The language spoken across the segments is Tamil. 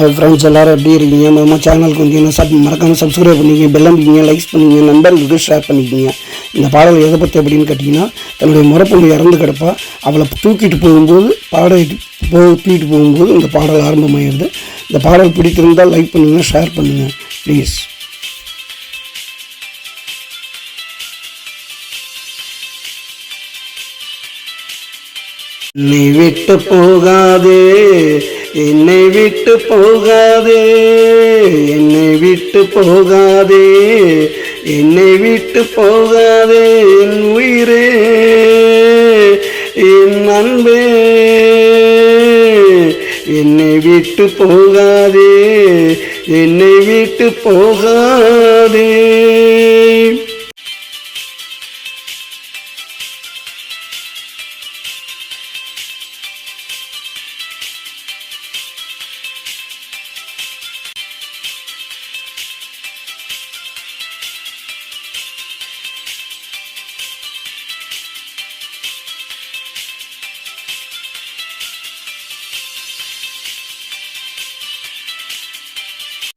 ஃப்ரெண்ட்ஸ் எல்லோரும் எப்படி இருக்கீங்க? நம்ம சேனலுக்கு வந்து மறக்காமல் சப்ஸ்கிரைப் பண்ணிக்கிங்க, பெல் அமைக்கிங்க, லைக்ஸ் பண்ணிக்கிங்க, நண்பர்களுக்கு ஷேர் பண்ணிக்கிங்க. இந்த பாடல் எதை பற்றி அப்படின்னு கேட்டிங்கன்னா, தன்னுடைய முறப்பொண்ணு இறந்து கிடப்பா, அவளை தூக்கிட்டு போகும்போது தூக்கிட்டு போகும்போது இந்த பாடல் ஆரம்பமாகிடுது. இந்த பாடல் பிடித்திருந்தால் லைக் பண்ணுங்கள், ஷேர் பண்ணுங்கள் ப்ளீஸ். என்னை விட்டு போகாதே, என்னை விட்டு போகாதே, என்னை விட்டு போகாதே, என்னை விட்டு போகாதே, என் உயிரே, என் அன்பே, என்னை விட்டு போகாதே, என்னை விட்டு போகாதே.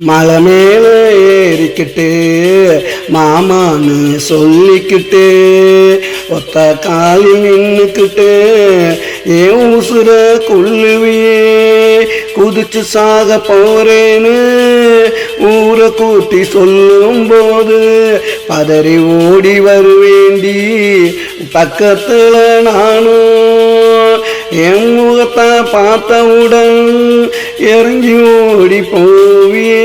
மலை மேலே ஏறிக்கிட்டு மாமான்னு சொல்லிக்கிட்டு ஒத்த காலி நின்னுக்கிட்டு ஏன் உசுர கொள்ளுவியே, குதிச்சு சாக போறேன்னு ஊரை கூட்டி சொல்லும் போது பதறி ஓடி வருவேண்டி பக்கத்துல நானும் என் முகத்தை பார்த்தவுடன் இறங்கி ஓடி போவியே,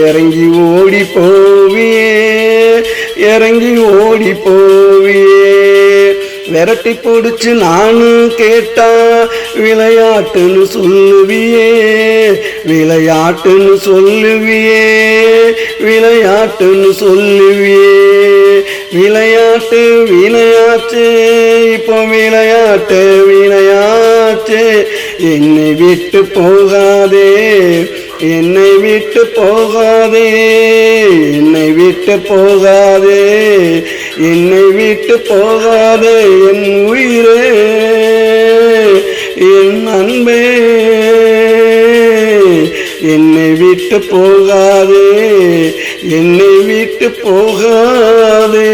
இறங்கி ஓடி போவியே, இறங்கி ஓடி போவியே. விரட்டி பிடிச்சு நானும் கேட்டா விளையாட்டுன்னு சொல்லுவியே, விளையாட்டுன்னு சொல்லுவியே, விளையாட்டுன்னு சொல்லுவியே. விளையாட்டு வினையாச்சே, இப்போ விளையாட்டு வினையாச்சே. என்னை விட்டு போகாதே, என்னை விட்டு போகாதே, என்னை விட்டு போகாதே, என்னை விட்டு போகாதே, என் உயிரே, என் அன்பே, என்னை விட்டு போகாதே, என்னை விட்டு போகாதே.